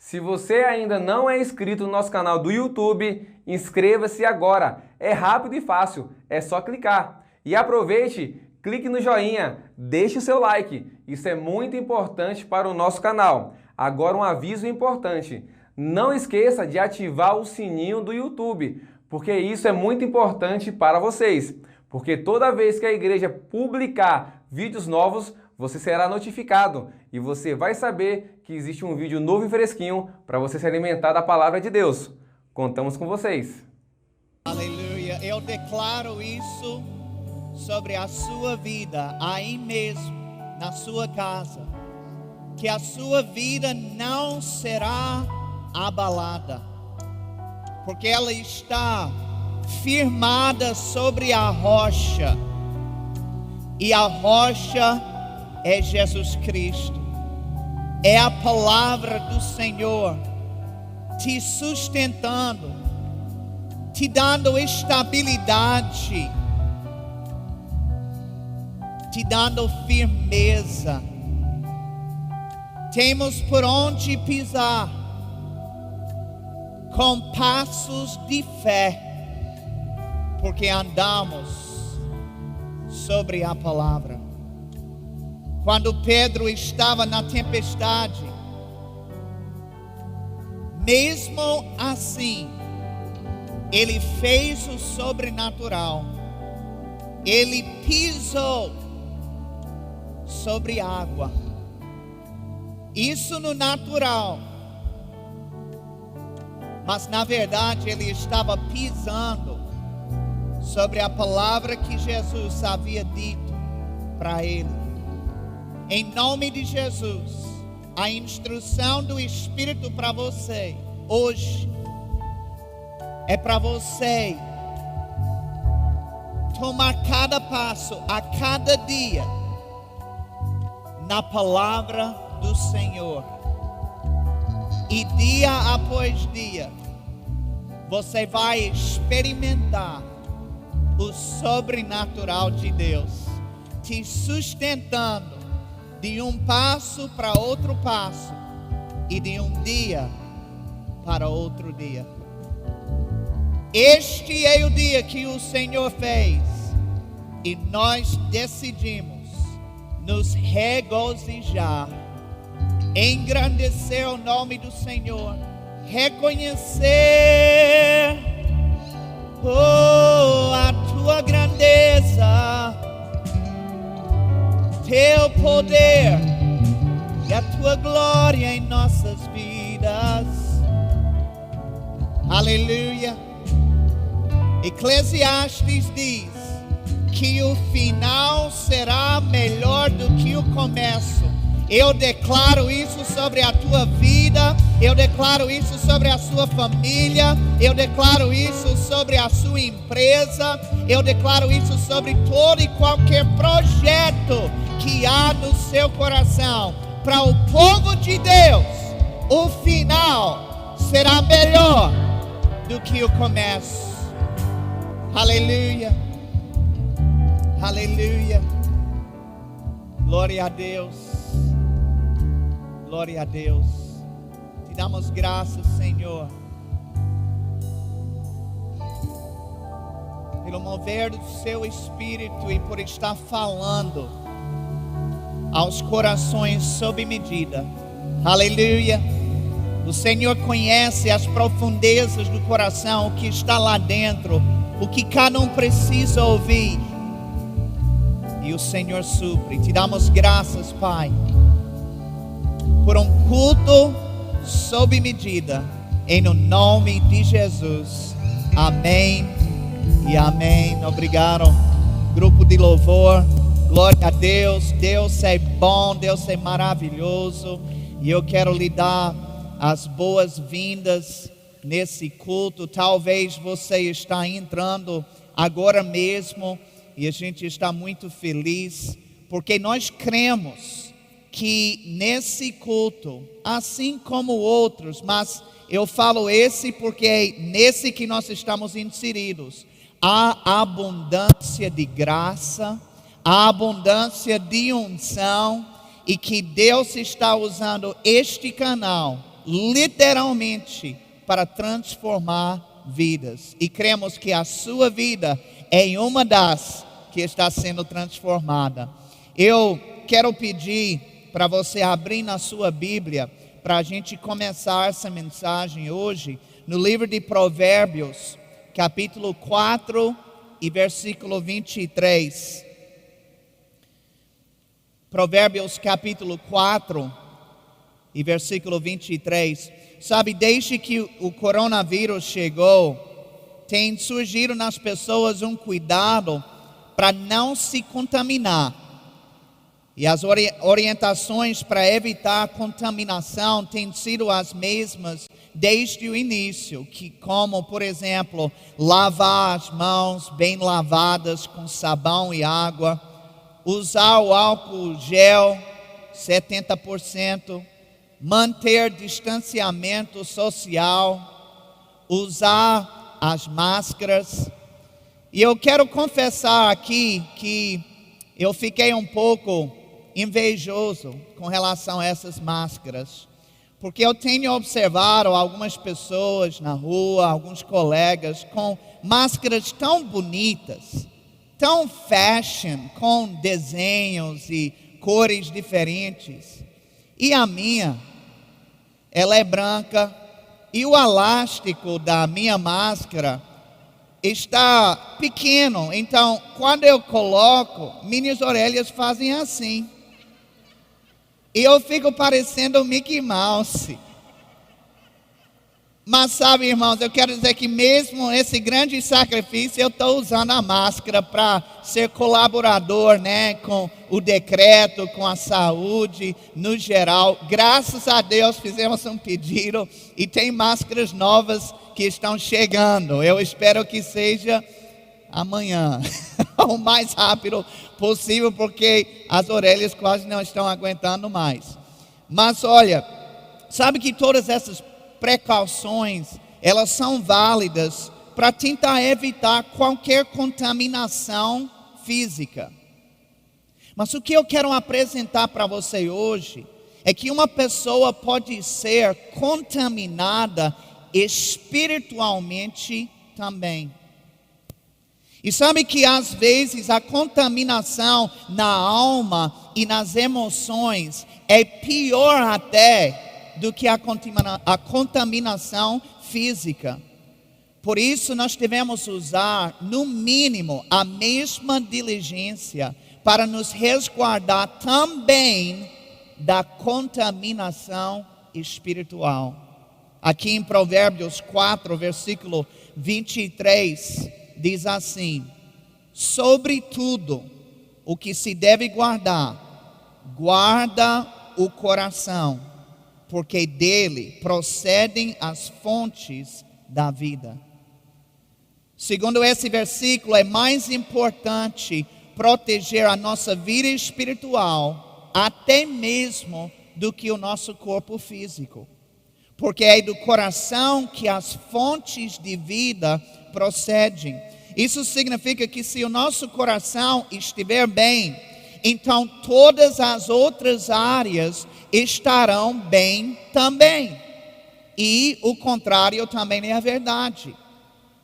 Se você ainda não é inscrito no nosso canal do YouTube, inscreva-se agora. É rápido e fácil, é só clicar. E aproveite, clique no joinha, deixe o seu like. Isso é muito importante para o nosso canal. Agora um aviso importante. Não esqueça de ativar o sininho do YouTube, porque isso é muito importante para vocês. Porque toda vez que a igreja publicar vídeos novos, você será notificado e você vai saber que existe um vídeo novo e fresquinho para você se alimentar da palavra de Deus. Contamos com vocês. Aleluia. Eu declaro isso sobre a sua vida, aí mesmo, na sua casa. Que a sua vida não será abalada, porque ela está firmada sobre a rocha. E a rocha é Jesus Cristo. É a palavra do Senhor te sustentando, te dando estabilidade, te dando firmeza. Temos por onde pisar, com passos de fé, porque andamos sobre a palavra. Quando Pedro estava na tempestade, mesmo assim, ele fez o sobrenatural. Ele pisou sobre água. Isso no natural. Mas na verdade ele estava pisando sobre a palavra que Jesus havia dito para ele. Em nome de Jesus, a instrução do Espírito para você hoje é para você tomar cada passo a cada dia na palavra do Senhor. E dia após dia você vai experimentar o sobrenatural de Deus te sustentando de um passo para outro passo e de um dia para outro dia. Este é o dia que o Senhor fez e nós decidimos nos regozijar, engrandecer o nome do Senhor, reconhecer a tua grandeza, teu poder e a tua glória em nossas vidas. Aleluia. Eclesiastes diz que o final será melhor do que o começo. Eu declaro isso sobre a tua vida, eu declaro isso sobre a sua família, eu declaro isso sobre a sua empresa, eu declaro isso sobre todo e qualquer projeto que há no seu coração. Para o povo de Deus, o final será melhor do que o começo. Aleluia, aleluia, glória a Deus, glória a Deus. Te damos graças, Senhor, pelo mover do seu Espírito e por estar falando aos corações sob medida. Aleluia. O Senhor conhece as profundezas do coração, o que está lá dentro, o que cada um precisa ouvir. E o Senhor supre. Te damos graças, Pai, por um culto sob medida, em nome de Jesus. Amém e amém. Obrigado, grupo de louvor. Glória a Deus. Deus é bom, Deus é maravilhoso. E eu quero lhe dar as boas-vindas nesse culto. Talvez você está entrando agora mesmo e a gente está muito feliz, porque nós cremos que nesse culto, assim como outros, mas eu falo esse porque é nesse que nós estamos inseridos, há abundância de graça, há abundância de unção, e que Deus está usando este canal literalmente para transformar vidas. E cremos que a sua vida é uma das que está sendo transformada. Eu quero pedir para você abrir na sua Bíblia, para a gente começar essa mensagem hoje, no livro de Provérbios, capítulo 4 e versículo 23. Provérbios capítulo 4 e versículo 23. Sabe, desde que o coronavírus chegou, tem surgido nas pessoas um cuidado para não se contaminar. E as orientações para evitar a contaminação têm sido as mesmas desde o início, como, por exemplo, lavar as mãos bem lavadas com sabão e água, usar o álcool gel 70%, manter distanciamento social, usar as máscaras. E eu quero confessar aqui que eu fiquei um pouco invejoso com relação a essas máscaras, porque eu tenho observado algumas pessoas na rua, alguns colegas com máscaras tão bonitas, tão fashion, com desenhos e cores diferentes. E a minha, ela é branca e o elástico da minha máscara está pequeno. Então, quando eu coloco, minhas orelhas fazem assim. E eu fico parecendo o Mickey Mouse. Mas sabe, irmãos, eu quero dizer que mesmo esse grande sacrifício, eu estou usando a máscara para ser colaborador, né, com o decreto, com a saúde no geral. Graças a Deus fizemos um pedido e tem máscaras novas que estão chegando. Eu espero que seja amanhã, o mais rápido possível, porque as orelhas quase não estão aguentando mais. Mas olha, sabe que todas essas precauções, elas são válidas para tentar evitar qualquer contaminação física. Mas o que eu quero apresentar para você hoje é que uma pessoa pode ser contaminada espiritualmente também. E sabe que às vezes a contaminação na alma e nas emoções é pior até do que a contaminação física. Por isso nós devemos usar, no mínimo, a mesma diligência para nos resguardar também da contaminação espiritual. Aqui em Provérbios 4, versículo 23, diz assim: sobretudo o que se deve guardar, guarda o coração, porque dele procedem as fontes da vida. Segundo esse versículo, é mais importante proteger a nossa vida espiritual até mesmo do que o nosso corpo físico, porque é do coração que as fontes de vida procedem. Isso significa que se o nosso coração estiver bem, então todas as outras áreas estarão bem também. E o contrário também é a verdade.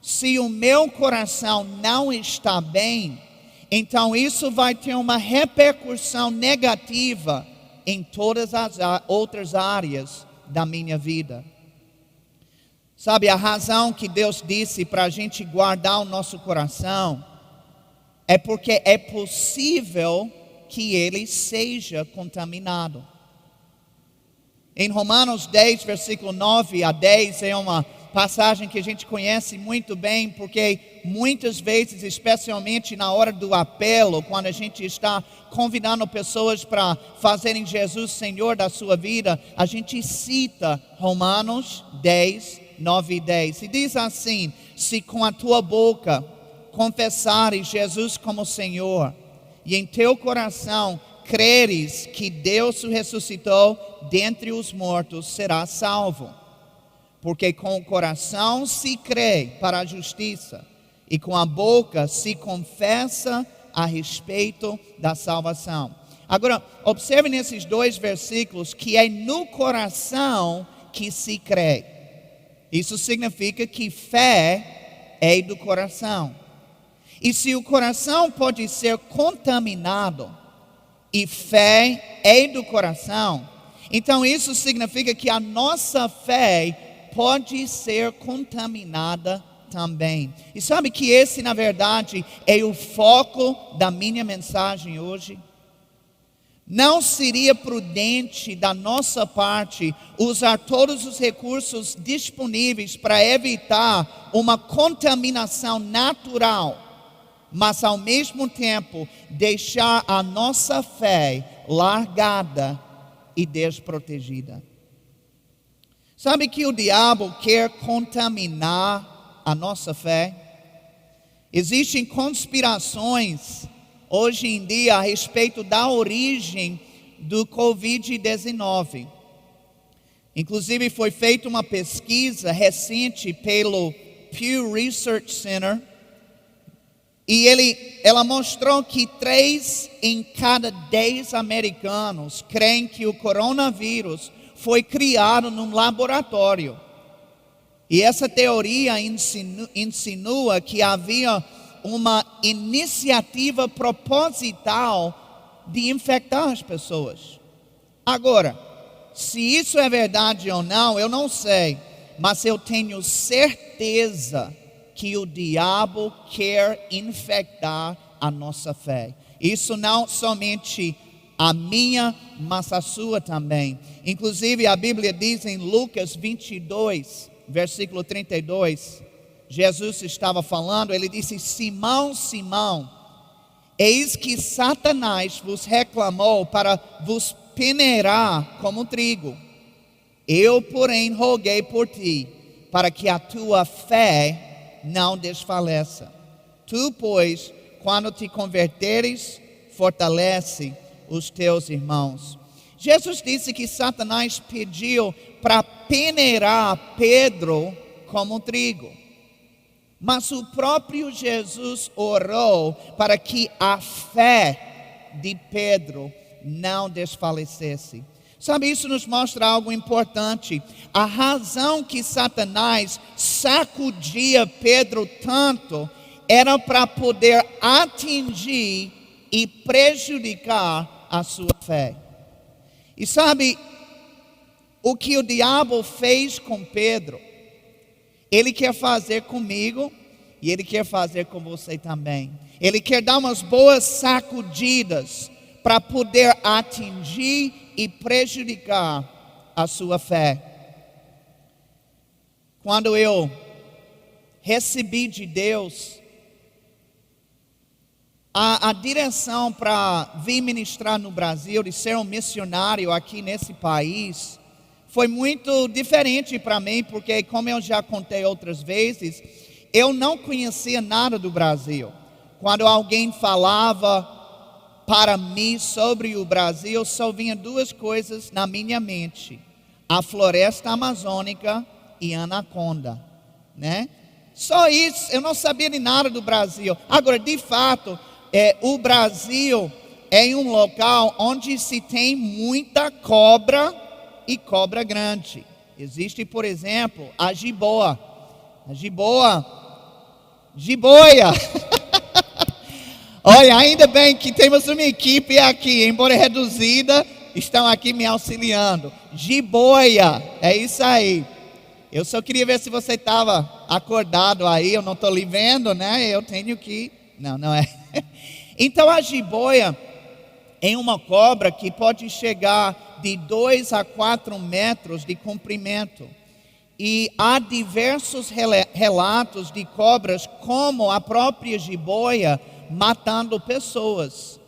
Se o meu coração não está bem, então isso vai ter uma repercussão negativa em todas as outras áreas da minha vida. Sabe, a razão que Deus disse para a gente guardar o nosso coração é porque é possível que ele seja contaminado. Em Romanos 10, versículo 9 a 10, é uma passagem que a gente conhece muito bem, porque muitas vezes, especialmente na hora do apelo, quando a gente está convidando pessoas para fazerem Jesus Senhor da sua vida, a gente cita Romanos 10, 9 e 10. E diz assim: se com a tua boca confessares Jesus como Senhor, e em teu coração creres que Deus o ressuscitou dentre os mortos, serás salvo. Porque com o coração se crê para a justiça, e com a boca se confessa a respeito da salvação. Agora, observe nesses dois versículos que é no coração que se crê. Isso significa que fé é do coração. E se o coração pode ser contaminado e fé é do coração, então isso significa que a nossa fé pode ser contaminada também. E sabe que esse, na verdade, é o foco da minha mensagem hoje? Não seria prudente da nossa parte usar todos os recursos disponíveis para evitar uma contaminação natural, mas ao mesmo tempo deixar a nossa fé largada e desprotegida? Sabe que o diabo quer contaminar a nossa fé? Existem conspirações hoje em dia a respeito da origem do Covid-19. Inclusive foi feita uma pesquisa recente pelo Pew Research Center e ela mostrou que 3 em cada 10 americanos creem que o coronavírus foi criado num laboratório. E essa teoria insinua que havia uma iniciativa proposital de infectar as pessoas. Agora, se isso é verdade ou não, eu não sei, mas eu tenho certeza que o diabo quer infectar a nossa fé. Isso não somente a minha, mas a sua também. Inclusive a Bíblia diz em Lucas 22, versículo 32, Jesus estava falando, ele disse: Simão, Simão, eis que Satanás vos reclamou para vos peneirar como trigo. Eu, porém, roguei por ti, para que a tua fé não desfaleça. Tu, pois, quando te converteres, fortalece os teus irmãos. Jesus disse que Satanás pediu para peneirar Pedro como trigo. Mas o próprio Jesus orou para que a fé de Pedro não desfalecesse. Sabe, isso nos mostra algo importante. A razão que Satanás sacudia Pedro tanto era para poder atingir e prejudicar a sua fé. E sabe, o que o diabo fez com Pedro, ele quer fazer comigo e ele quer fazer com você também. Ele quer dar umas boas sacudidas para poder atingir e prejudicar a sua fé. Quando eu recebi de Deus a direção para vir ministrar no Brasil, de ser um missionário aqui nesse país, foi muito diferente para mim, porque como eu já contei outras vezes, eu não conhecia nada do Brasil. Quando alguém falava para mim sobre o Brasil, só vinha 2 coisas na minha mente: a floresta amazônica e anaconda, né? Só isso, eu não sabia de nada do Brasil. Agora, de fato, o Brasil é um local onde se tem muita cobra e cobra grande. Existe, por exemplo, a jiboia. Olha, ainda bem que temos uma equipe aqui, embora reduzida, estão aqui me auxiliando. Jiboia, é isso aí. Eu só queria ver se você estava acordado aí, eu não estou lhe vendo, né? Eu tenho que... Não é. Então a jiboia é uma cobra que pode chegar de 2 a 4 metros de comprimento. E há diversos relatos de cobras, como a própria jiboia, matando pessoas.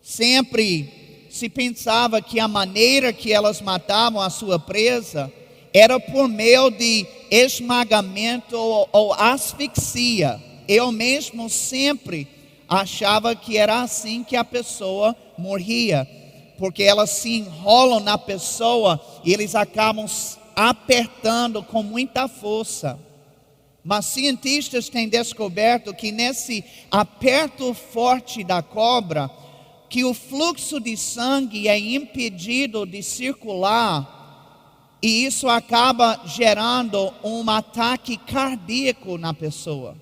Sempre se pensava que a maneira que elas matavam a sua presa era por meio de esmagamento ou asfixia. Eu mesmo sempre achava que era assim que a pessoa morria, porque elas se enrolam na pessoa e eles acabam apertando com muita força. Mas cientistas têm descoberto que nesse aperto forte da cobra, que o fluxo de sangue é impedido de circular e isso acaba gerando um ataque cardíaco na pessoa.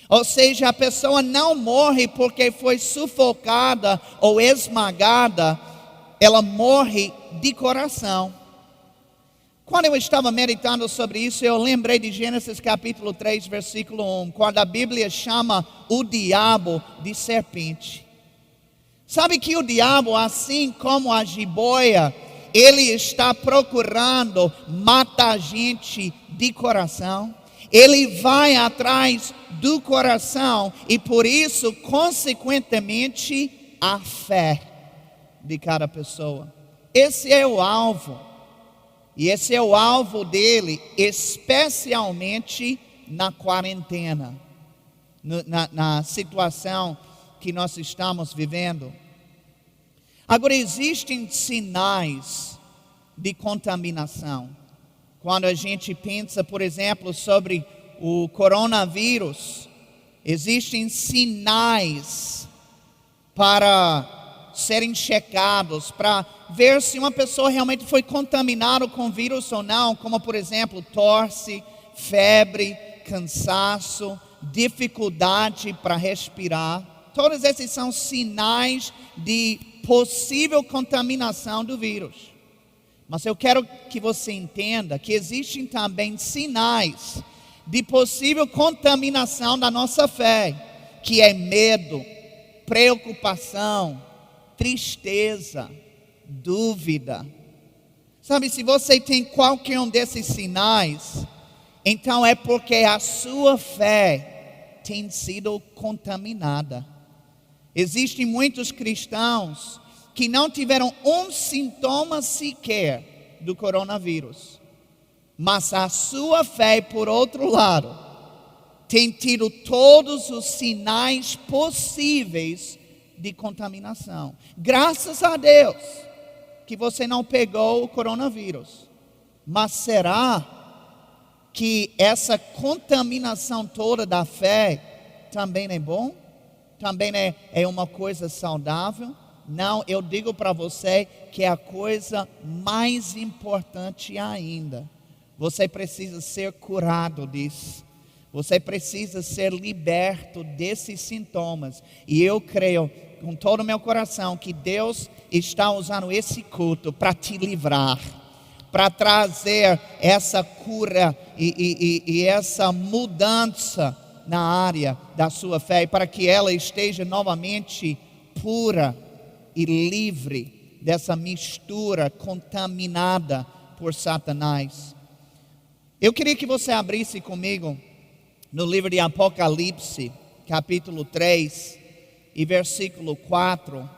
Ou seja, a pessoa não morre porque foi sufocada ou esmagada, ela morre de coração. Quando eu estava meditando sobre isso, eu lembrei de Gênesis capítulo 3, versículo 1, quando a Bíblia chama o diabo de serpente. Sabe que o diabo, assim como a jiboia, ele está procurando matar a gente de coração. Ele vai atrás do coração e por isso, consequentemente, a fé de cada pessoa. Esse é o alvo. E esse é o alvo dele, especialmente na quarentena, na situação que nós estamos vivendo. Agora, existem sinais de contaminação. Quando a gente pensa, por exemplo, sobre o coronavírus, existem sinais para serem checados, para ver se uma pessoa realmente foi contaminada com vírus ou não, como por exemplo, tosse, febre, cansaço, dificuldade para respirar. Todos esses são sinais de possível contaminação do vírus. Mas eu quero que você entenda que existem também sinais de possível contaminação da nossa fé, que é medo, preocupação, tristeza, dúvida. Sabe, se você tem qualquer um desses sinais, então é porque a sua fé tem sido contaminada. Existem muitos cristãos que não tiveram um sintoma sequer do coronavírus, mas a sua fé, por outro lado, tem tido todos os sinais possíveis de contaminação. Graças a Deus que você não pegou o coronavírus. Mas será que essa contaminação toda da fé também é bom? Também é uma coisa saudável? Não, eu digo para você que é a coisa mais importante ainda. Você precisa ser curado disso. Você precisa ser liberto desses sintomas. E eu creio com todo o meu coração que Deus está usando esse culto para te livrar, para trazer essa cura e essa mudança na área da sua fé, para que ela esteja novamente pura e livre dessa mistura contaminada por Satanás. Eu queria que você abrisse comigo no livro de Apocalipse, capítulo 3 e versículo 4.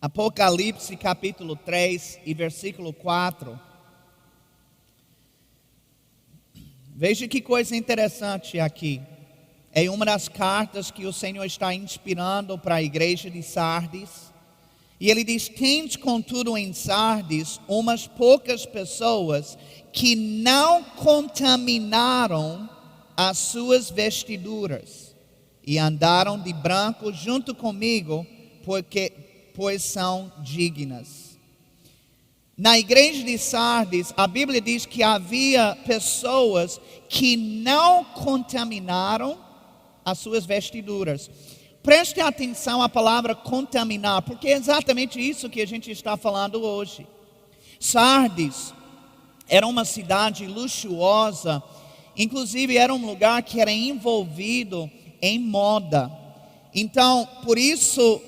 Apocalipse, capítulo 3 e versículo 4. Veja que coisa interessante aqui. É uma das cartas que o Senhor está inspirando para a igreja de Sardes. E ele diz: tens contudo em Sardes umas poucas pessoas que não contaminaram as suas vestiduras e andaram de branco junto comigo, pois são dignas. Na igreja de Sardes, a Bíblia diz que havia pessoas que não contaminaram as suas vestiduras. Preste atenção à palavra contaminar, porque é exatamente isso que a gente está falando hoje. Sardes era uma cidade luxuosa, inclusive era um lugar que era envolvido em moda. Então, por isso,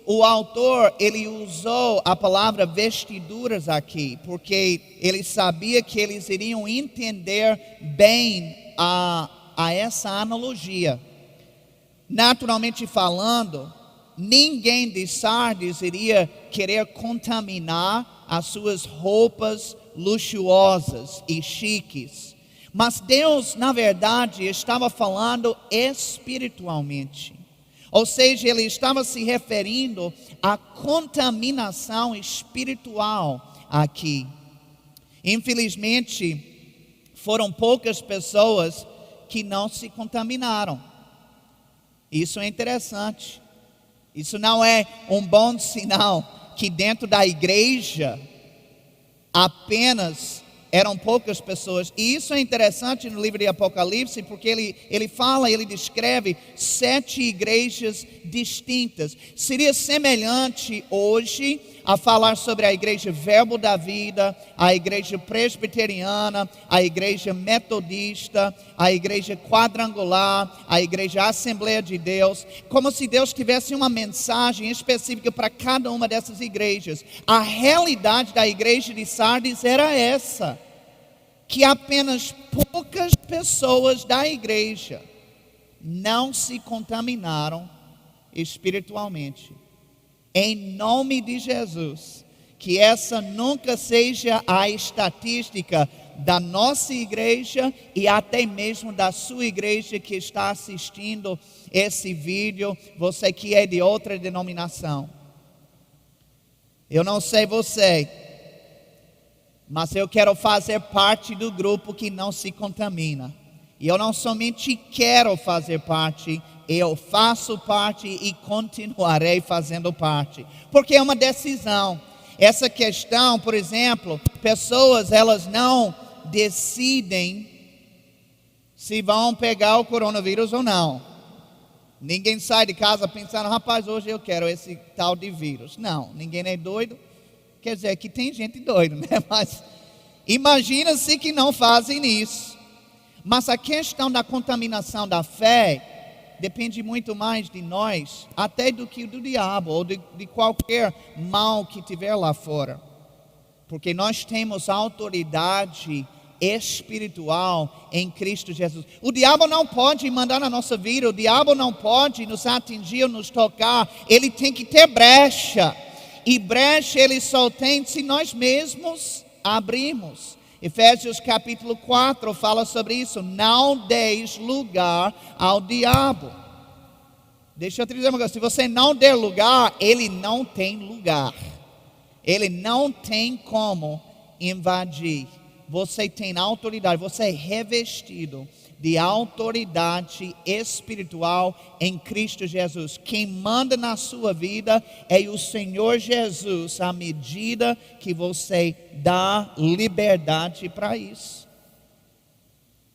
o autor, ele usou a palavra vestiduras aqui, porque ele sabia que eles iriam entender bem a essa analogia. Naturalmente falando, ninguém de Sardes iria querer contaminar as suas roupas luxuosas e chiques. Mas Deus, na verdade, estava falando espiritualmente. Ou seja, ele estava se referindo à contaminação espiritual aqui. Infelizmente, foram poucas pessoas que não se contaminaram. Isso é interessante. Isso não é um bom sinal que dentro da igreja apenas eram poucas pessoas. E isso é interessante no livro de Apocalipse, porque ele descreve 7 igrejas distintas. Seria semelhante hoje a falar sobre a igreja Verbo da Vida, a igreja presbiteriana, a igreja metodista, a igreja quadrangular, a igreja Assembleia de Deus, como se Deus tivesse uma mensagem específica para cada uma dessas igrejas. A realidade da igreja de Sardes era essa, que apenas poucas pessoas da igreja não se contaminaram espiritualmente. Em nome de Jesus, que essa nunca seja a estatística da nossa igreja e até mesmo da sua igreja que está assistindo esse vídeo, você que é de outra denominação. Eu não sei você, mas eu quero fazer parte do grupo que não se contamina. E eu não somente quero fazer parte, eu faço parte e continuarei fazendo parte. Porque é uma decisão. Essa questão, por exemplo, pessoas elas não decidem se vão pegar o coronavírus ou não. Ninguém sai de casa pensando, rapaz, hoje eu quero esse tal de vírus. Não, ninguém é doido. Quer dizer, que tem gente doida, né? Mas imagina-se que não fazem isso. Mas a questão da contaminação da fé depende muito mais de nós, até do que do diabo, ou de qualquer mal que tiver lá fora. Porque nós temos autoridade espiritual em Cristo Jesus. O diabo não pode mandar na nossa vida, o diabo não pode nos atingir ou nos tocar, ele tem que ter brecha. E brecha ele só tem se nós mesmos abrimos. Efésios capítulo 4 fala sobre isso. Não deis lugar ao diabo. Deixa eu te dizer uma coisa. Se você não der lugar, ele não tem lugar. Ele não tem como invadir. Você tem autoridade. Você é revestido de autoridade espiritual em Cristo Jesus. Quem manda na sua vida é o Senhor Jesus, à medida que você dá liberdade para isso.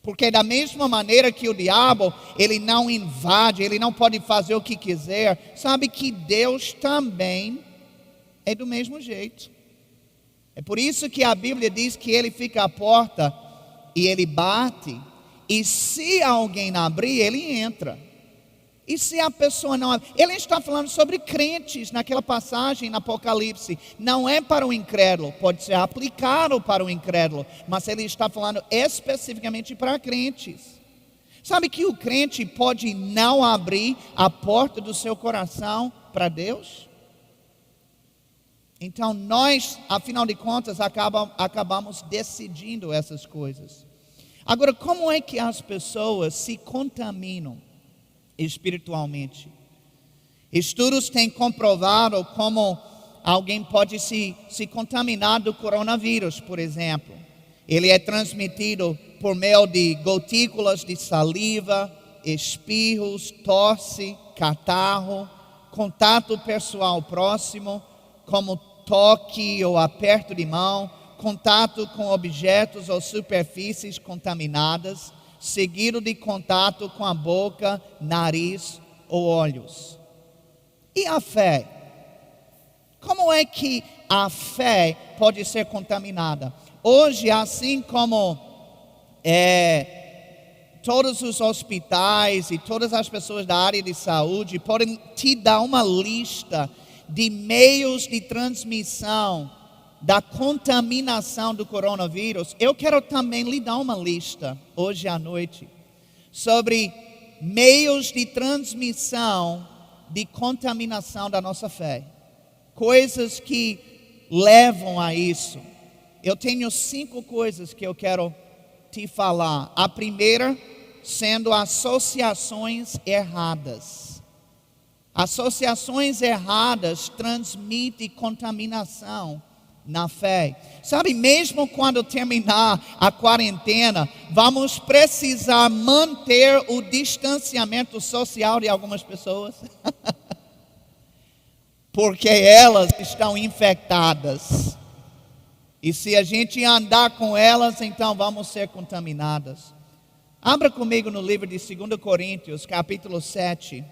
Porque da mesma maneira que o diabo, ele não invade, ele não pode fazer o que quiser, sabe que Deus também é do mesmo jeito. É por isso que a Bíblia diz que ele fica à porta e ele bate. E se alguém não abrir, ele entra. E se a pessoa não abrir? Ele está falando sobre crentes naquela passagem no Apocalipse. Não é para o incrédulo, pode ser aplicado para o incrédulo. Mas ele está falando especificamente para crentes. Sabe que o crente pode não abrir a porta do seu coração para Deus? Então nós, afinal de contas, acabamos decidindo essas coisas. Agora, como é que as pessoas se contaminam espiritualmente? Estudos têm comprovado como alguém pode se contaminar do coronavírus, por exemplo. Ele é transmitido por meio de gotículas de saliva, espirros, tosse, catarro, contato pessoal próximo, como toque ou aperto de mão, contato com objetos ou superfícies contaminadas, seguido de contato com a boca, nariz ou olhos. E a fé? Como é que a fé pode ser contaminada? Hoje, assim como todos os hospitais e todas as pessoas da área de saúde podem te dar uma lista de meios de transmissão da contaminação do coronavírus, eu quero também lhe dar uma lista hoje à noite sobre meios de transmissão de contaminação da nossa fé, coisas que levam a isso. Eu tenho 5 coisas que eu quero te falar. A primeira sendo associações erradas. Associações erradas transmitem contaminação na fé. Sabe, mesmo quando terminar a quarentena, vamos precisar manter o distanciamento social de algumas pessoas. Porque elas estão infectadas. E se a gente andar com elas, então vamos ser contaminadas. Abra comigo no livro de 2 Coríntios, capítulo 7,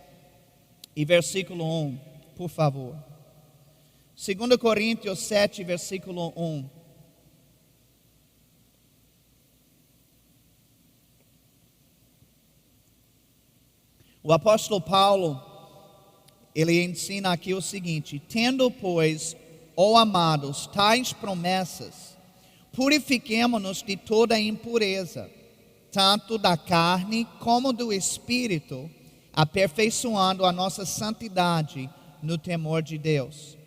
e versículo 1, por favor. 2 Coríntios 7, versículo 1. O apóstolo Paulo, ele ensina aqui o seguinte: tendo, pois, ó amados, tais promessas, purifiquemo-nos de toda impureza, tanto da carne como do espírito, aperfeiçoando a nossa santidade no temor de Deus.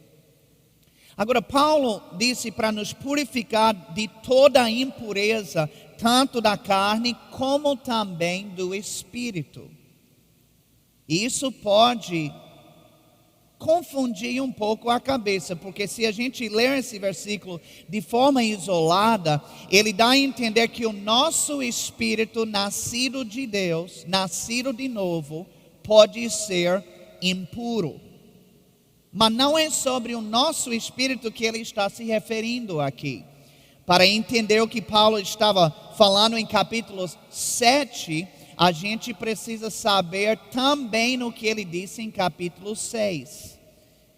Agora, Paulo disse para nos purificar de toda a impureza, tanto da carne como também do espírito. E isso pode confundir um pouco a cabeça, porque se a gente ler esse versículo de forma isolada, ele dá a entender que o nosso espírito nascido de Deus, nascido de novo, pode ser impuro. Mas não é sobre o nosso espírito que ele está se referindo aqui. Para entender o que Paulo estava falando em capítulo 7, a gente precisa saber também no que ele disse em capítulo 6.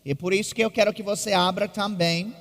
E por isso que eu quero que você abra também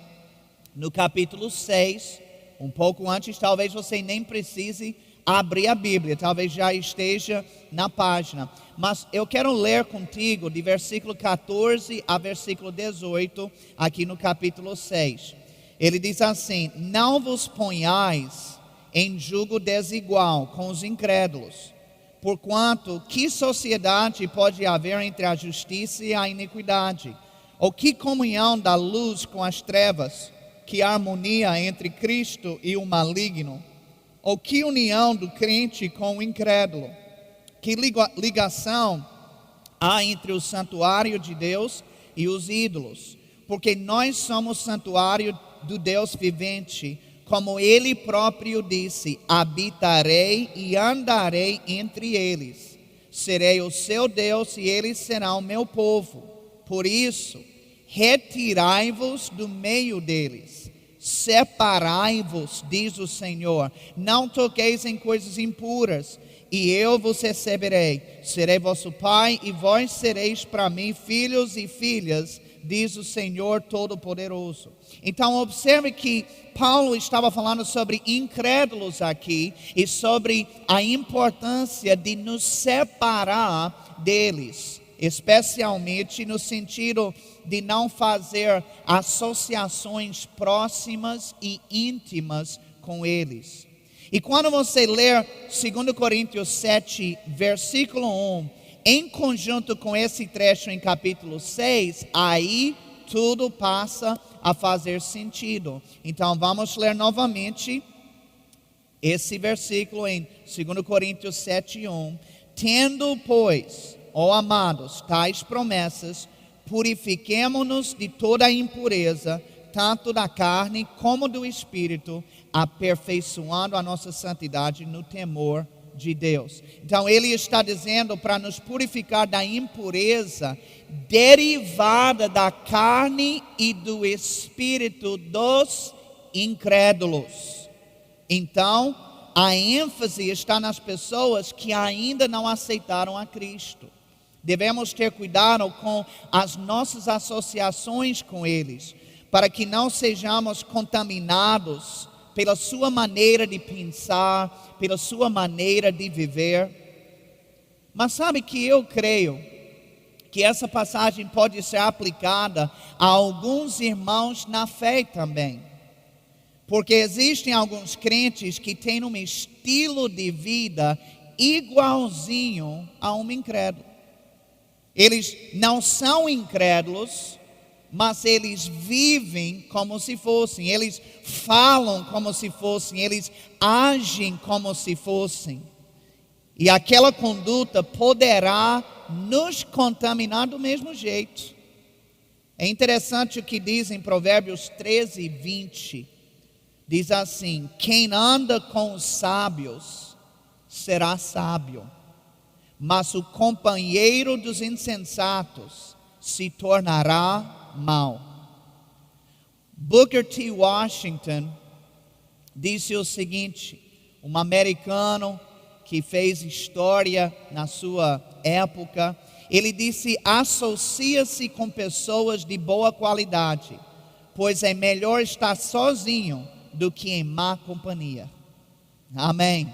no capítulo 6, um pouco antes, talvez você nem precise abrir a Bíblia, talvez já esteja na página. Mas eu quero ler contigo de versículo 14 a versículo 18, aqui no capítulo 6. Ele diz assim: não vos ponhais em jugo desigual com os incrédulos. Porquanto, que sociedade pode haver entre a justiça e a iniquidade? Ou que comunhão da luz com as trevas? Que harmonia entre Cristo e o maligno? Ou que união do crente com o incrédulo? Que ligação há entre o santuário de Deus e os ídolos? Porque nós somos santuário do Deus vivente. Como ele próprio disse: habitarei e andarei entre eles. Serei o seu Deus e eles serão o meu povo. Por isso, retirai-vos do meio deles. Separai-vos, diz o Senhor. Não toqueis em coisas impuras, e eu vos receberei. Serei vosso pai, e vós sereis para mim filhos e filhas, diz o Senhor Todo-Poderoso. Então observe que Paulo estava falando sobre incrédulos aqui e sobre a importância de nos separar deles, especialmente no sentido de não fazer associações próximas e íntimas com eles. E quando você ler 2 Coríntios 7, versículo 1, em conjunto com esse trecho em capítulo 6, aí tudo passa a fazer sentido. Então vamos ler novamente esse versículo em 2 Coríntios 7, 1. Tendo, pois, ó amados, tais promessas, purifiquemo-nos de toda a impureza, tanto da carne como do espírito, aperfeiçoando a nossa santidade no temor de Deus. Então ele está dizendo para nos purificar da impureza derivada da carne e do espírito dos incrédulos. Então a ênfase está nas pessoas que ainda não aceitaram a Cristo. Devemos ter cuidado com as nossas associações com eles, para que não sejamos contaminados pela sua maneira de pensar, pela sua maneira de viver. Mas sabe que eu creio que essa passagem pode ser aplicada a alguns irmãos na fé também. Porque existem alguns crentes que têm um estilo de vida igualzinho a um incrédulo. Eles não são incrédulos, mas eles vivem como se fossem, eles falam como se fossem, eles agem como se fossem. E aquela conduta poderá nos contaminar do mesmo jeito. É interessante o que diz em Provérbios 13:20. Diz assim: quem anda com os sábios será sábio, mas o companheiro dos insensatos se tornará mau. Booker T. Washington disse o seguinte, um americano que fez história na sua época. Ele disse: associa-se com pessoas de boa qualidade, pois é melhor estar sozinho do que em má companhia. Amém.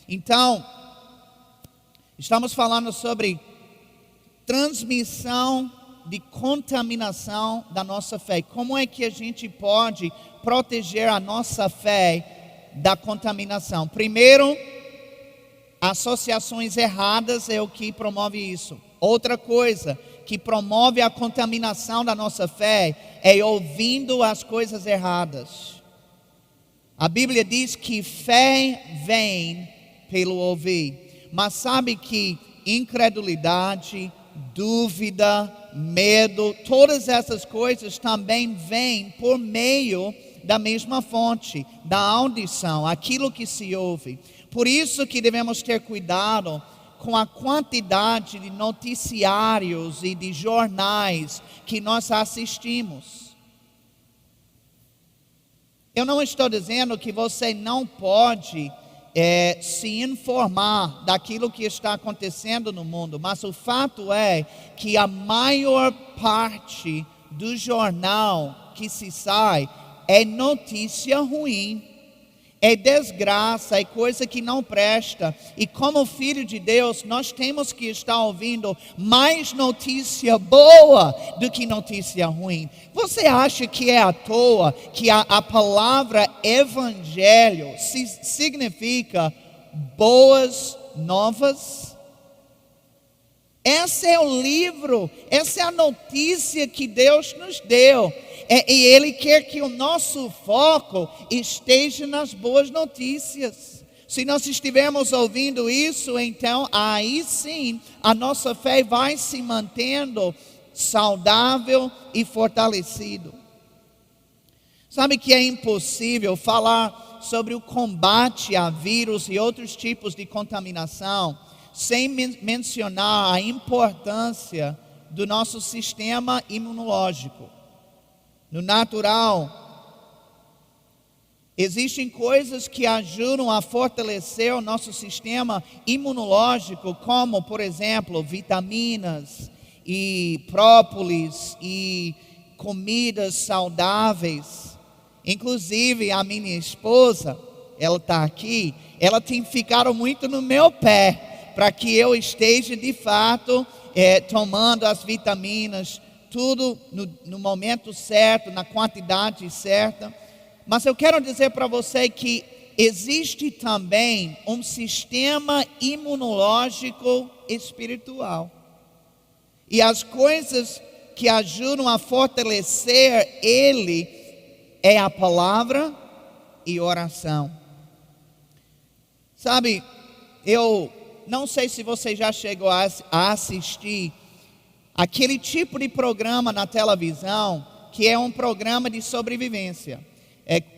Então, estamos falando sobre transmissão de contaminação da nossa fé. Como é que a gente pode proteger a nossa fé da contaminação? Primeiro, associações erradas é o que promove isso. Outra coisa que promove a contaminação da nossa fé é ouvindo as coisas erradas. A Bíblia diz que fé vem pelo ouvir. Mas sabe que incredulidade, dúvida, medo, todas essas coisas também vêm por meio da mesma fonte, da audição, aquilo que se ouve. Por isso que devemos ter cuidado com a quantidade de noticiários e de jornais que nós assistimos. Eu não estou dizendo que você não pode se informar daquilo que está acontecendo no mundo, mas o fato é que a maior parte do jornal que se sai é notícia ruim, é desgraça, é coisa que não presta. E como filho de Deus, nós temos que estar ouvindo mais notícia boa do que notícia ruim. Você acha que é à toa que a palavra evangelho significa boas novas? Esse é o livro, essa é a notícia que Deus nos deu. E Ele quer que o nosso foco esteja nas boas notícias. Se nós estivermos ouvindo isso, então aí sim a nossa fé vai se mantendo saudável e fortalecido. Sabe que é impossível falar sobre o combate a vírus e outros tipos de contaminação sem mencionar a importância do nosso sistema imunológico. No natural, existem coisas que ajudam a fortalecer o nosso sistema imunológico, como, por exemplo, vitaminas e própolis e comidas saudáveis. Inclusive, a minha esposa, ela está aqui, ela tem ficado muito no meu pé, para que eu esteja de fato tomando as vitaminas, tudo no momento certo, na quantidade certa. Mas eu quero dizer para você que existe também um sistema imunológico espiritual. E as coisas que ajudam a fortalecer ele é a palavra e oração. Sabe, eu não sei se você já chegou a assistir aquele tipo de programa na televisão que é um programa de sobrevivência,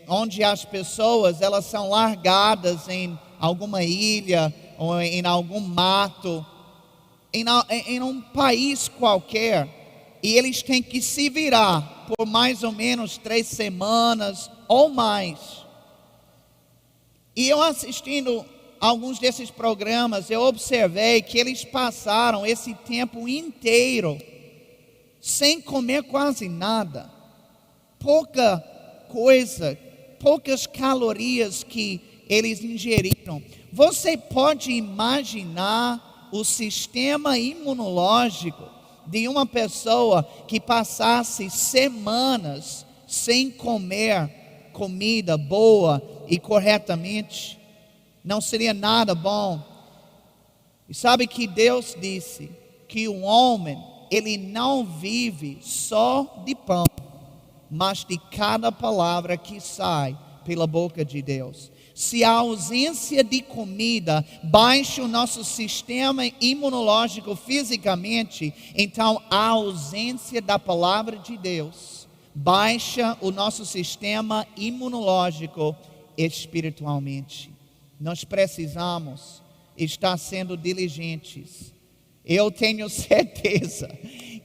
onde as pessoas elas são largadas em alguma ilha ou em algum mato, em um país qualquer, e eles têm que se virar por mais ou menos 3 semanas ou mais. E eu assistindo alguns desses programas, eu observei que eles passaram esse tempo inteiro sem comer quase nada, pouca coisa, poucas calorias que eles ingeriram. Você pode imaginar o sistema imunológico de uma pessoa que passasse semanas sem comer comida boa e corretamente? Não seria nada bom. E sabe que Deus disse que o homem, ele não vive só de pão, mas de cada palavra que sai pela boca de Deus. Se a ausência de comida baixa o nosso sistema imunológico fisicamente, então a ausência da palavra de Deus baixa o nosso sistema imunológico espiritualmente. Nós precisamos estar sendo diligentes. Eu tenho certeza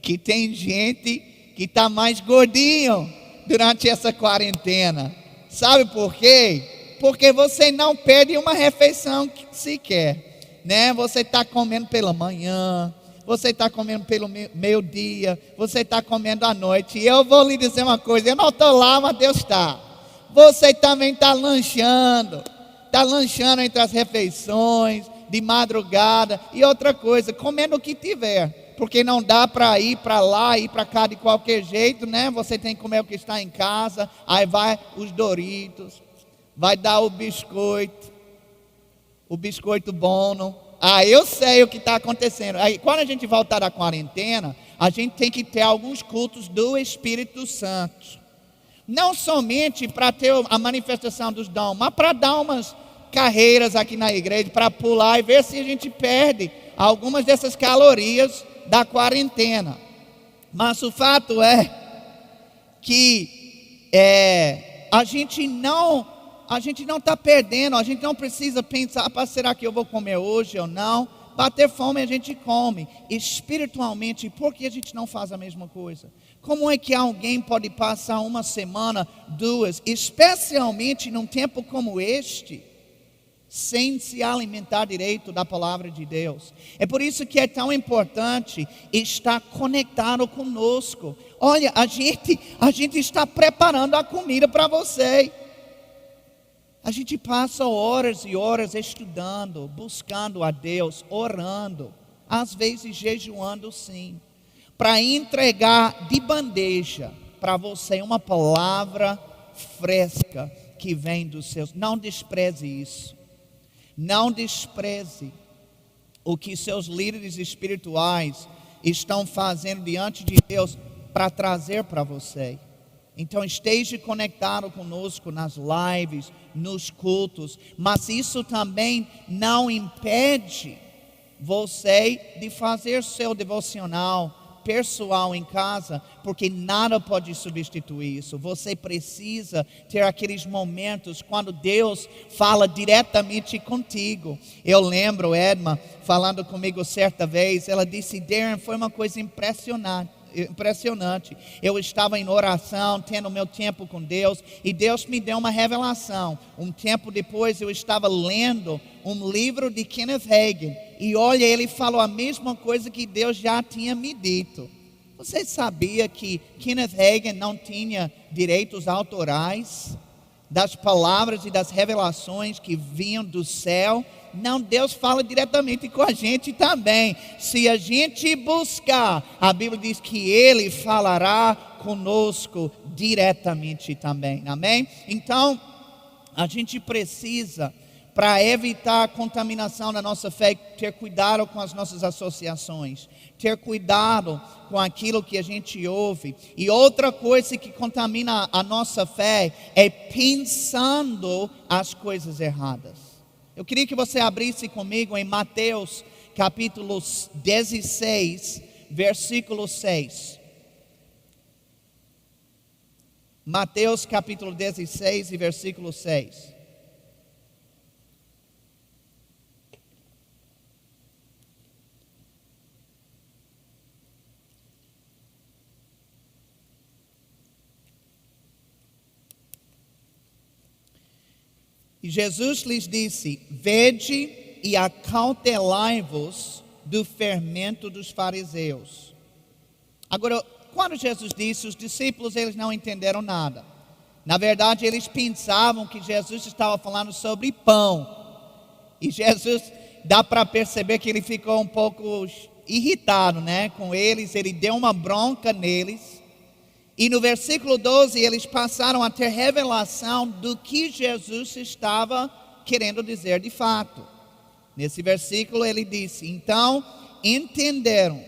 que tem gente que está mais gordinho durante essa quarentena. Sabe por quê? Porque você não perde uma refeição sequer, né? Você está comendo pela manhã, você está comendo pelo meio-dia, você está comendo à noite. E eu vou lhe dizer uma coisa, eu não estou lá, mas Deus está. Você também está lanchando entre as refeições, de madrugada. E outra coisa, comendo o que tiver, porque não dá para ir para lá, ir para cá de qualquer jeito, né? Você tem que comer o que está em casa, aí vai os Doritos, vai dar o biscoito Bono. Eu sei o que está acontecendo. Aí, quando a gente voltar da quarentena, a gente tem que ter alguns cultos do Espírito Santo. Não somente para ter a manifestação dos dons, mas para dar umas carreiras aqui na igreja, para pular e ver se a gente perde algumas dessas calorias da quarentena. Mas o fato é que a gente não está perdendo, a gente não precisa pensar, será que eu vou comer hoje ou não? Bater fome a gente come. Espiritualmente, por que a gente não faz a mesma coisa? Como é que alguém pode passar uma semana, duas, especialmente num tempo como este, sem se alimentar direito da palavra de Deus? É por isso que é tão importante estar conectado conosco. Olha, a gente está preparando a comida para você. A gente passa horas e horas estudando, buscando a Deus, orando, às vezes jejuando sim, para entregar de bandeja para você uma palavra fresca que vem dos céus. Não despreze isso. Não despreze o que seus líderes espirituais estão fazendo diante de Deus para trazer para você. Então esteja conectado conosco nas lives, nos cultos, mas isso também não impede você de fazer seu devocional pessoal em casa, porque nada pode substituir isso. Você precisa ter aqueles momentos quando Deus fala diretamente contigo. Eu lembro Edma falando comigo certa vez, ela disse: Darren, foi uma coisa impressionante. Eu estava em oração, tendo meu tempo com Deus, e Deus me deu uma revelação. Um tempo depois eu estava lendo um livro de Kenneth Hagin, e olha, ele falou a mesma coisa que Deus já tinha me dito. Você sabia que Kenneth Hagin não tinha direitos autorais das palavras e das revelações que vinham do céu? Não, Deus fala diretamente com a gente também. Se a gente buscar, a Bíblia diz que Ele falará conosco diretamente também, amém? Então, a gente precisa, para evitar a contaminação da nossa fé, ter cuidado com as nossas associações, ter cuidado com aquilo que a gente ouve. E outra coisa que contamina a nossa fé é pensando as coisas erradas. Eu queria que você abrisse comigo em Mateus capítulo 16, versículo 6. Mateus capítulo 16 e versículo 6. E Jesus lhes disse: vede e acautelai-vos do fermento dos fariseus. Agora, quando Jesus disse, os discípulos eles não entenderam nada. Na verdade, eles pensavam que Jesus estava falando sobre pão. E Jesus, dá para perceber que ele ficou um pouco irritado, né, com eles. Ele deu uma bronca neles. E no versículo 12, eles passaram a ter revelação do que Jesus estava querendo dizer de fato. Nesse versículo ele disse: então entenderam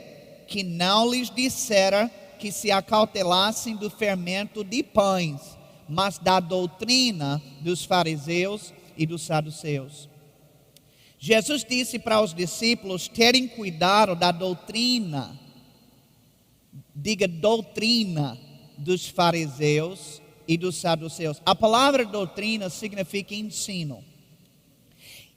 que não lhes dissera que se acautelassem do fermento de pães, mas da doutrina dos fariseus e dos saduceus. Jesus disse para os discípulos terem cuidado da doutrina, diga doutrina, dos fariseus e dos saduceus. A palavra doutrina significa ensino.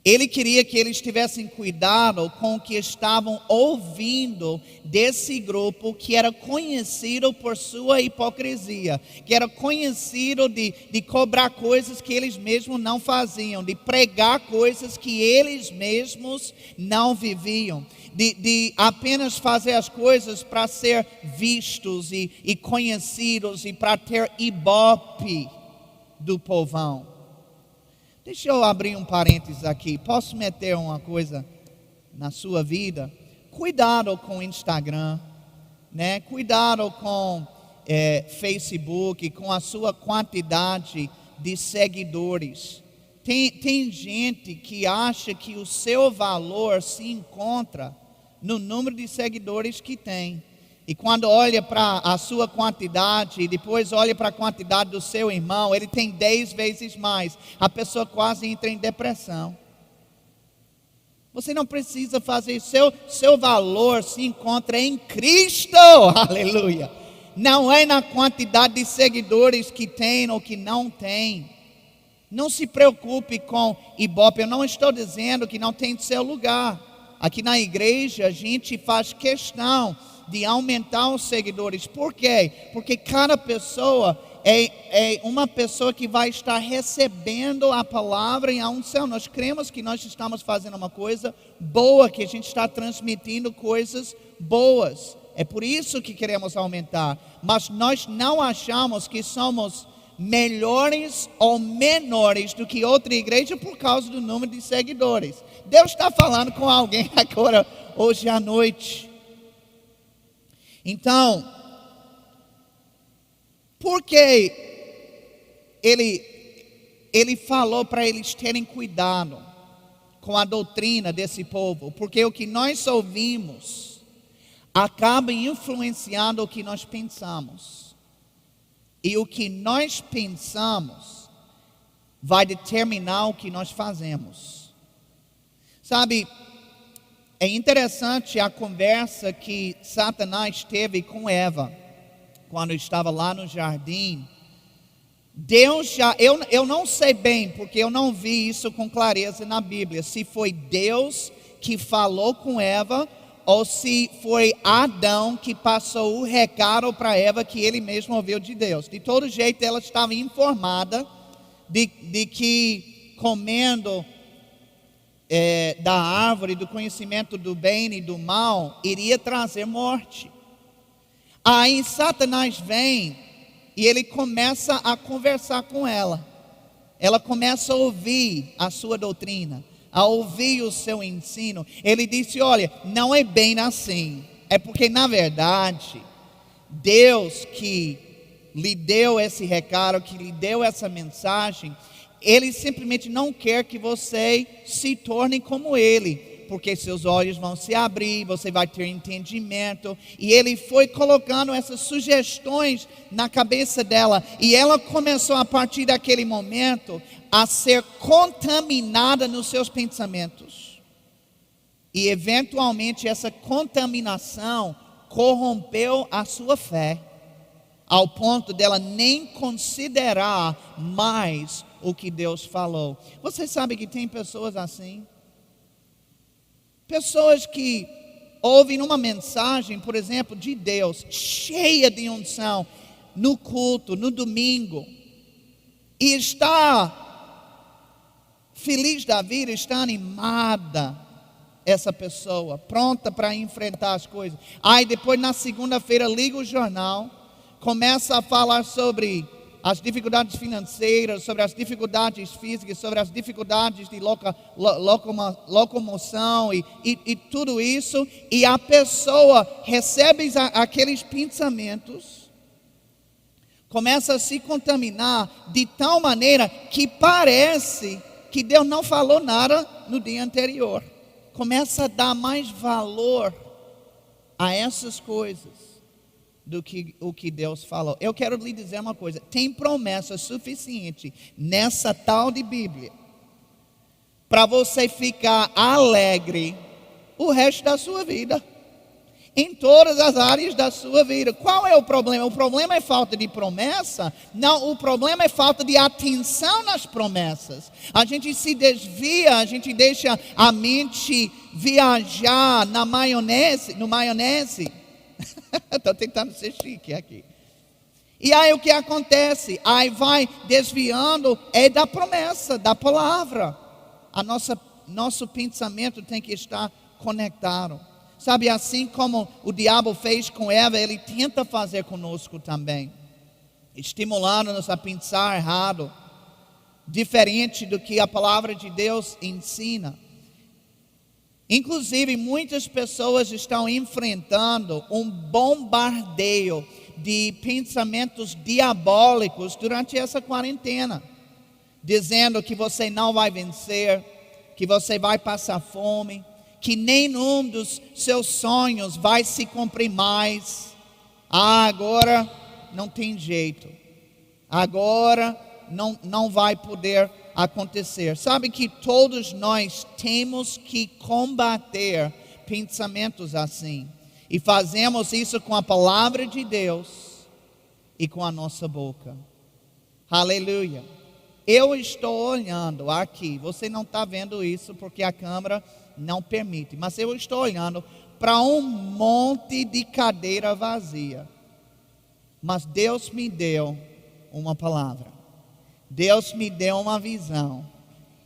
Ele queria que eles tivessem cuidado com o que estavam ouvindo desse grupo que era conhecido por sua hipocrisia, que era conhecido de cobrar coisas que eles mesmos não faziam, de pregar coisas que eles mesmos não viviam, de apenas fazer as coisas para ser vistos e conhecidos e para ter ibope do povão. Deixa eu abrir um parênteses aqui. Posso meter uma coisa na sua vida? Cuidado com o Instagram, né? Cuidado com Facebook, com a sua quantidade de seguidores. Tem gente que acha que o seu valor se encontra no número de seguidores que tem. E quando olha para a sua quantidade e depois olha para a quantidade do seu irmão, ele tem 10 vezes mais. A pessoa quase entra em depressão. Você não precisa fazer, seu valor se encontra em Cristo, aleluia. Não é na quantidade de seguidores que tem ou que não tem. Não se preocupe com ibope, eu não estou dizendo que não tem seu lugar. Aqui na igreja a gente faz questão de aumentar os seguidores. Por quê? Porque cada pessoa é uma pessoa que vai estar recebendo a palavra e a unção. Nós cremos que nós estamos fazendo uma coisa boa, que a gente está transmitindo coisas boas. É por isso que queremos aumentar. Mas nós não achamos que somos melhores ou menores do que outra igreja por causa do número de seguidores. Deus está falando com alguém agora, hoje à noite. Então, por que ele falou para eles terem cuidado com a doutrina desse povo? Porque o que nós ouvimos acaba influenciando o que nós pensamos. E o que nós pensamos vai determinar o que nós fazemos. Sabe, é interessante a conversa que Satanás teve com Eva, quando estava lá no jardim. Deus eu não sei bem, porque eu não vi isso com clareza na Bíblia, se foi Deus que falou com Eva, ou se foi Adão que passou o recado para Eva que ele mesmo ouviu de Deus. De todo jeito, ela estava informada de que comendo da árvore do conhecimento do bem e do mal iria trazer morte. Aí Satanás vem e ele começa a conversar com ela. Ela começa a ouvir a sua doutrina, a ouvir o seu ensino. Ele disse: olha, não é bem assim. É porque na verdade Deus que lhe deu esse recado, que lhe deu essa mensagem, Ele simplesmente não quer que você se torne como Ele, porque seus olhos vão se abrir, você vai ter entendimento. E Ele foi colocando essas sugestões na cabeça dela, e ela começou a partir daquele momento a ser contaminada nos seus pensamentos. E eventualmente essa contaminação corrompeu a sua fé, ao ponto dela nem considerar mais o que Deus falou. Você sabe que tem pessoas assim? Pessoas que ouvem uma mensagem, por exemplo, de Deus, cheia de unção, no culto, no domingo, e está feliz da vida, está animada, essa pessoa, pronta para enfrentar as coisas. Aí depois na segunda-feira liga o jornal, começa a falar sobre as dificuldades financeiras, sobre as dificuldades físicas, sobre as dificuldades de locomoção e tudo isso, e a pessoa recebe aqueles pensamentos, começa a se contaminar de tal maneira que parece que Deus não falou nada no dia anterior. Começa a dar mais valor a essas coisas do que o que Deus falou. Eu quero lhe dizer uma coisa: tem promessa suficiente nessa tal de Bíblia para você ficar alegre o resto da sua vida. Em todas as áreas da sua vida. Qual é o problema? O problema é falta de promessa? Não, o problema é falta de atenção nas promessas. A gente se desvia, a gente deixa a mente viajar no maionese. Estou tentando ser chique aqui. E aí o que acontece? Aí vai desviando da promessa, da palavra. Nosso pensamento tem que estar conectado. Sabe, assim como o diabo fez com Eva, ele tenta fazer conosco também. Estimulando-nos a pensar errado, diferente do que a palavra de Deus ensina. Inclusive, muitas pessoas estão enfrentando um bombardeio de pensamentos diabólicos durante essa quarentena. Dizendo que você não vai vencer, que você vai passar fome, que nenhum dos seus sonhos vai se cumprir mais. Agora não tem jeito. Agora não vai poder acontecer. Sabe que todos nós temos que combater pensamentos assim. E fazemos isso com a palavra de Deus e com a nossa boca. Aleluia. Eu estou olhando aqui. Você não está vendo isso porque a câmera não permite, mas eu estou olhando para um monte de cadeira vazia. Mas Deus me deu uma palavra. Deus me deu uma visão.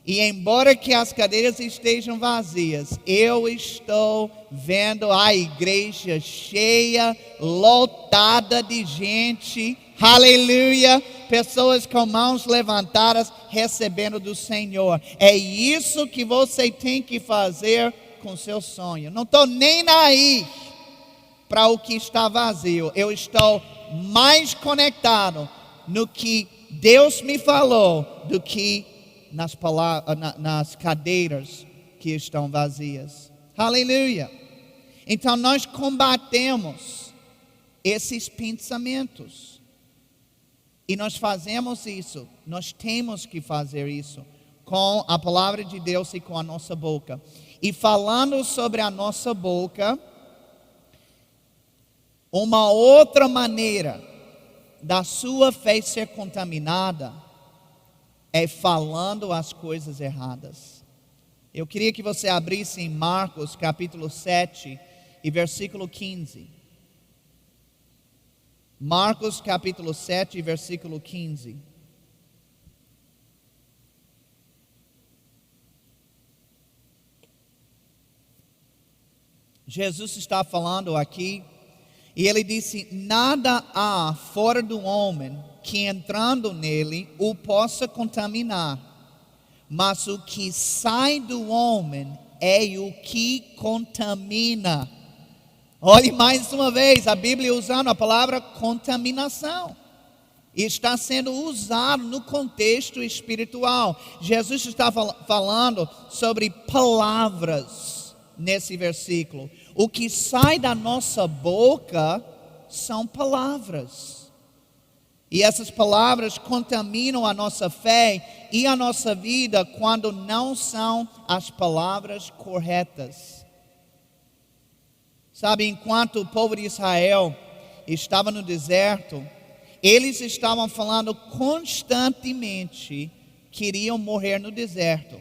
E embora que as cadeiras estejam vazias, eu estou vendo a igreja cheia, lotada de gente. Aleluia! Pessoas com mãos levantadas recebendo do Senhor. É isso que você tem que fazer com seu sonho. Não estou nem aí para o que está vazio. Eu estou mais conectado no que Deus me falou do que nas cadeiras que estão vazias. Aleluia! Então nós combatemos esses pensamentos. E nós fazemos isso, nós temos que fazer isso com a palavra de Deus e com a nossa boca. E falando sobre a nossa boca, uma outra maneira da sua fé ser contaminada é falando as coisas erradas. Eu queria que você abrisse em Marcos capítulo 7 e versículo 15. Marcos capítulo 7, versículo 15. Jesus está falando aqui, e ele disse: nada há fora do homem que entrando nele o possa contaminar, mas o que sai do homem é o que contamina. Olhe mais uma vez, a Bíblia usando a palavra contaminação. Está sendo usado no contexto espiritual. Jesus está falando sobre palavras nesse versículo. O que sai da nossa boca são palavras. E essas palavras contaminam a nossa fé e a nossa vida quando não são as palavras corretas. Sabe, enquanto o povo de Israel estava no deserto, eles estavam falando constantemente que iriam morrer no deserto.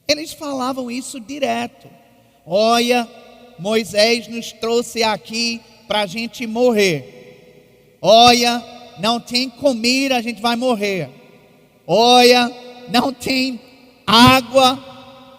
Eles falavam isso direto. Olha, Moisés nos trouxe aqui para a gente morrer. Olha, não tem comida, a gente vai morrer. Olha, não tem água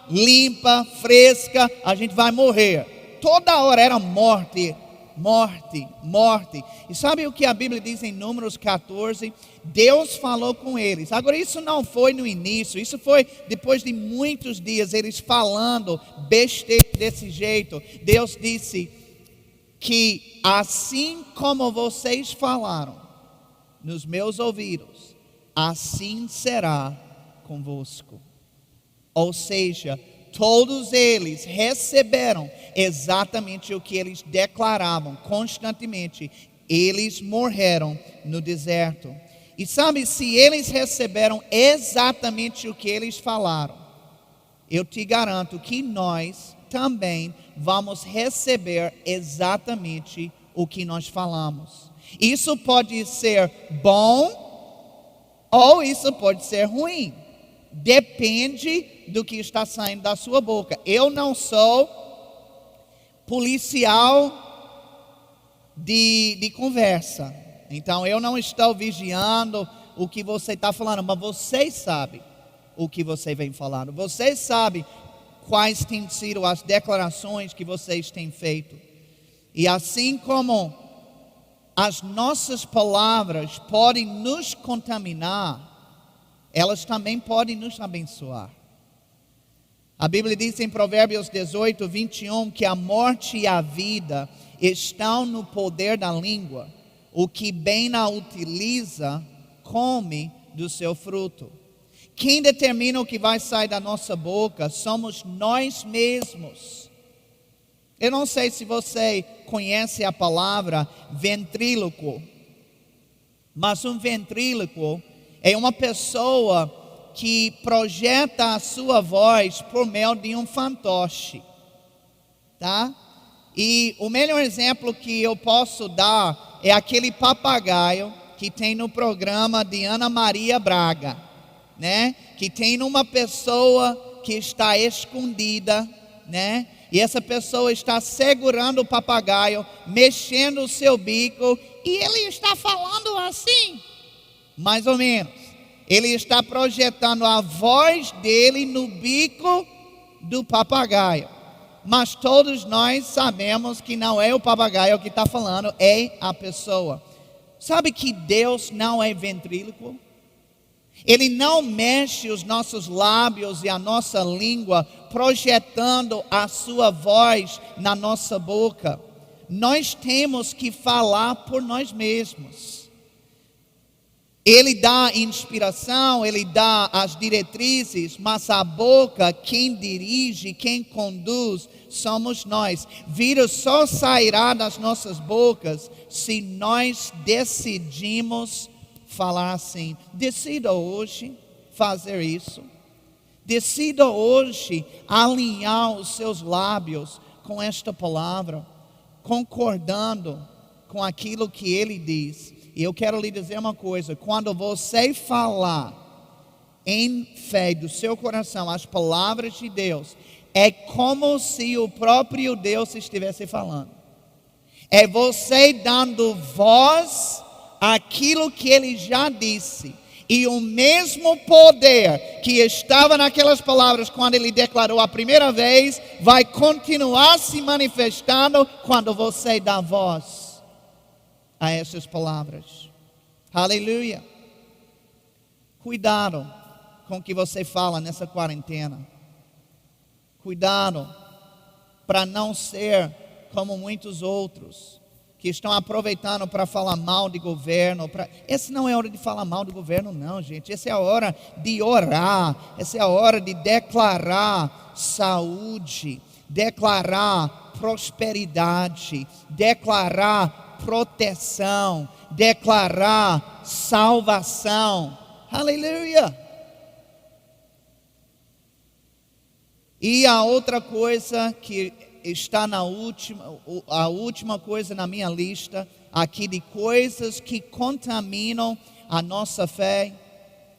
limpa, fresca, a gente vai morrer. Toda hora era morte, morte, morte. E sabe o que a Bíblia diz em Números 14? Deus falou com eles. Agora isso não foi no início, isso foi depois de muitos dias eles falando besteira desse jeito. Deus disse que assim como vocês falaram nos meus ouvidos, assim será convosco. Ou seja, todos eles receberam exatamente o que eles declaravam constantemente. Eles morreram no deserto. E sabe, se eles receberam exatamente o que eles falaram, eu te garanto que nós também vamos receber exatamente o que nós falamos. Isso pode ser bom ou isso pode ser ruim. Depende do que está saindo da sua boca. Eu não sou policial de conversa. Então eu não estou vigiando o que você está falando, mas vocês sabem o que você vem falando. Vocês sabem quais têm sido as declarações que vocês têm feito. E assim como as nossas palavras podem nos contaminar, elas também podem nos abençoar. A Bíblia diz em Provérbios 18, 21, que a morte e a vida estão no poder da língua. O que bem a utiliza, come do seu fruto. Quem determina o que vai sair da nossa boca somos nós mesmos. Eu não sei se você conhece a palavra ventríloco, mas um ventríloco é uma pessoa que projeta a sua voz por meio de um fantoche, tá? E o melhor exemplo que eu posso dar é aquele papagaio que tem no programa de Ana Maria Braga, né? Que tem uma pessoa que está escondida, né? E essa pessoa está segurando o papagaio, mexendo o seu bico, e ele está falando assim, mais ou menos. Ele está projetando a voz dele no bico do papagaio. Mas todos nós sabemos que não é o papagaio que está falando, é a pessoa. Sabe que Deus não é ventríloco? Ele não mexe os nossos lábios e a nossa língua, projetando a sua voz na nossa boca. Nós temos que falar por nós mesmos. Ele dá inspiração, ele dá as diretrizes, mas a boca, quem dirige, quem conduz, somos nós. Vírus só sairá das nossas bocas se nós decidimos falar assim. Decida hoje fazer isso. Decida hoje alinhar os seus lábios com esta palavra, concordando com aquilo que ele diz. E eu quero lhe dizer uma coisa: quando você falar em fé do seu coração as palavras de Deus, é como se o próprio Deus estivesse falando. É você dando voz àquilo que ele já disse. E o mesmo poder que estava naquelas palavras quando ele declarou a primeira vez, vai continuar se manifestando quando você dá voz a essas palavras. Aleluia. Cuidado com o que você fala nessa quarentena. Cuidado para não ser como muitos outros que estão aproveitando para falar mal de governo. Essa não é hora de falar mal do governo, não, gente. Essa é a hora de orar. Essa é a hora de declarar saúde, declarar prosperidade, declarar proteção, declarar salvação. Aleluia. E a outra coisa que está a última coisa na minha lista aqui de coisas que contaminam a nossa fé,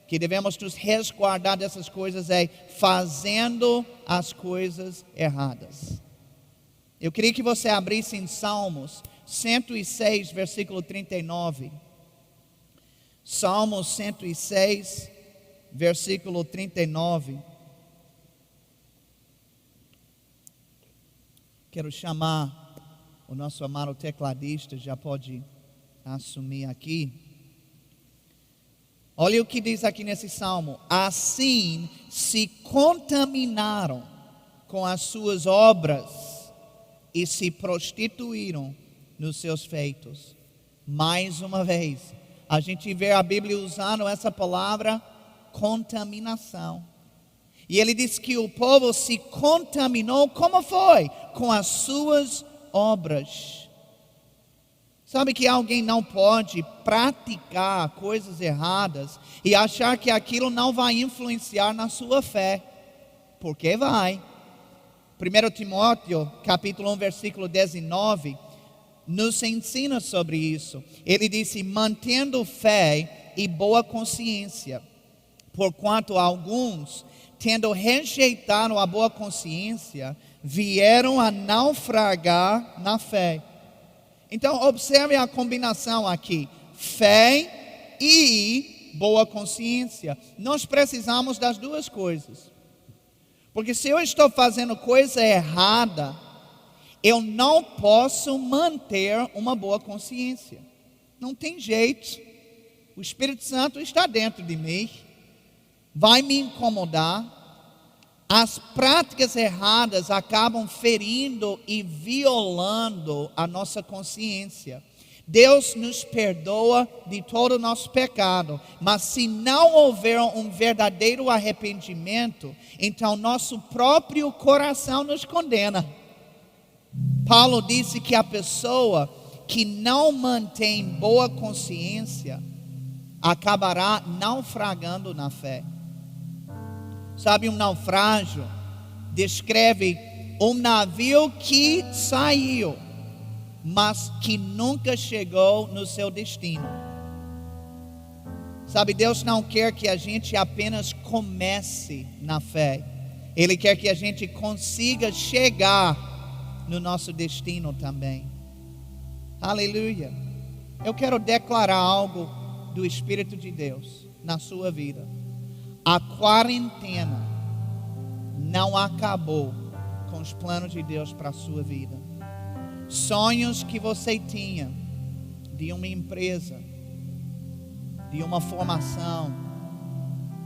que devemos nos resguardar dessas coisas, é fazendo as coisas erradas. Eu queria que você abrisse em Salmos 106, versículo 39. Salmos 106, versículo 39. Quero chamar o nosso amado tecladista, já pode assumir aqui. Olha o que diz aqui nesse salmo: assim se contaminaram com as suas obras e se prostituíram nos seus feitos. Mais uma vez, a gente vê a Bíblia usando essa palavra contaminação. E ele diz que o povo se contaminou, como foi? Com as suas obras. Sabe que alguém não pode praticar coisas erradas e achar que aquilo não vai influenciar na sua fé. Porque vai. 1 Timóteo, capítulo 1, versículo 19, nos ensina sobre isso. Ele disse: mantendo fé e boa consciência, porquanto alguns, tendo rejeitado a boa consciência, vieram a naufragar na fé. Então, observe a combinação aqui: fé e boa consciência. Nós precisamos das duas coisas. Porque se eu estou fazendo coisa errada, eu não posso manter uma boa consciência. Não tem jeito. O Espírito Santo está dentro de mim, vai me incomodar. As práticas erradas acabam ferindo e violando a nossa consciência. Deus nos perdoa de todo o nosso pecado, mas se não houver um verdadeiro arrependimento, então nosso próprio coração nos condena. Paulo disse que a pessoa que não mantém boa consciência acabará naufragando na fé. Sabe, um naufrágio descreve um navio que saiu, mas que nunca chegou no seu destino. Sabe, Deus não quer que a gente apenas comece na fé. Ele quer que a gente consiga chegar no nosso destino também. Aleluia. Eu quero declarar algo do Espírito de Deus na sua vida. A quarentena não acabou com os planos de Deus para a sua vida. Sonhos que você tinha de uma empresa, de uma formação,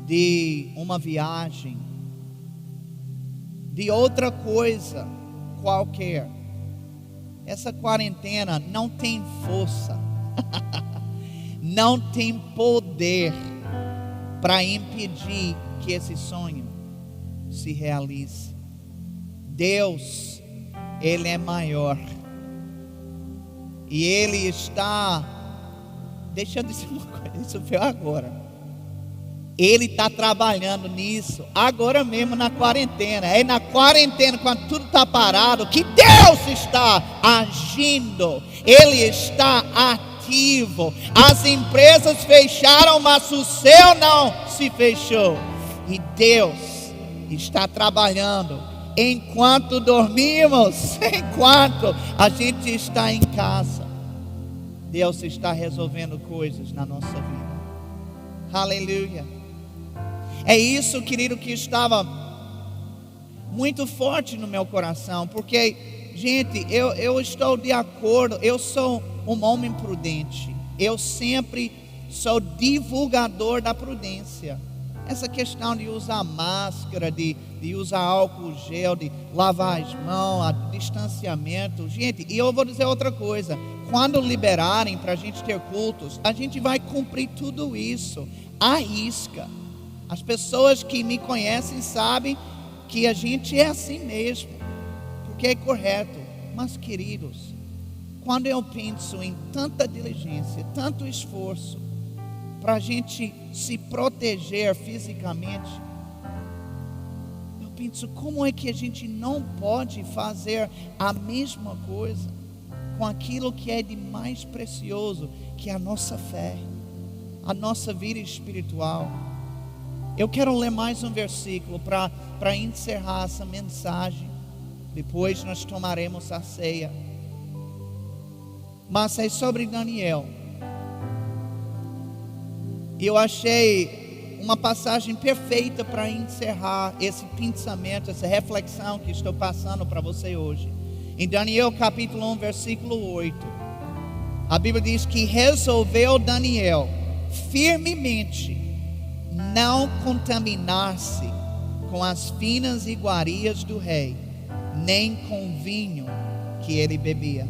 de uma viagem, de outra coisa qualquer. Essa quarentena não tem força, não tem poder para impedir que esse sonho se realize. Deus, Ele é maior. E Ele está, deixa eu dizer uma coisa, isso veio agora. Ele está trabalhando nisso, agora mesmo na quarentena. É na quarentena, quando tudo está parado, que Deus está agindo. Ele está ativo. As empresas fecharam, mas o céu não se fechou. E Deus está trabalhando. Enquanto dormimos, enquanto a gente está em casa, Deus está resolvendo coisas na nossa vida. Aleluia. É isso, querido, que estava muito forte no meu coração. Porque, gente, eu estou de acordo. Eu sou um homem prudente. Eu sempre sou divulgador da prudência. Essa questão de usar máscara, de usar álcool gel, de lavar as mãos, distanciamento. Gente, e eu vou dizer outra coisa. Quando liberarem para a gente ter cultos, a gente vai cumprir tudo isso à risca. As pessoas que me conhecem sabem que a gente é assim mesmo, porque é correto. Mas, queridos, quando eu penso em tanta diligência, tanto esforço para a gente se proteger fisicamente, eu penso, como é que a gente não pode fazer a mesma coisa com aquilo que é de mais precioso, que é a nossa fé, a nossa vida espiritual? Eu quero ler mais um versículo para encerrar essa mensagem. Depois nós tomaremos a ceia. Mas é sobre Daniel. Eu achei uma passagem perfeita para encerrar esse pensamento, essa reflexão que estou passando para você hoje. Em Daniel capítulo 1, versículo 8. A Bíblia diz que resolveu Daniel firmemente não contaminar-se com as finas iguarias do rei, nem com o vinho que ele bebia.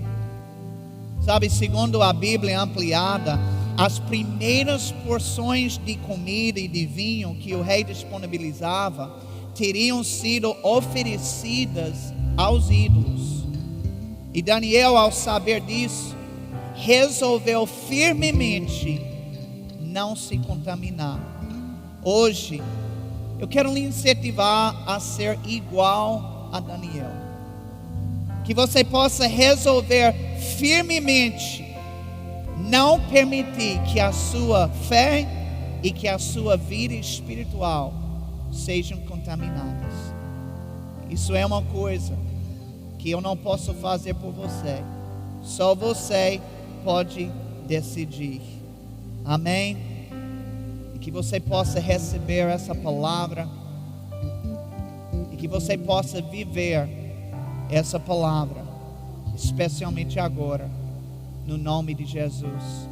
Sabe, segundo a Bíblia ampliada, as primeiras porções de comida e de vinho que o rei disponibilizava teriam sido oferecidas aos ídolos. E Daniel, ao saber disso, resolveu firmemente não se contaminar. Hoje, eu quero lhe incentivar a ser igual a Daniel. Que você possa resolver firmemente não permitir que a sua fé e que a sua vida espiritual sejam contaminadas. Isso é uma coisa que eu não posso fazer por você. Só você pode decidir. Amém? E que você possa receber essa palavra e que você possa viver essa palavra, especialmente agora, no nome de Jesus.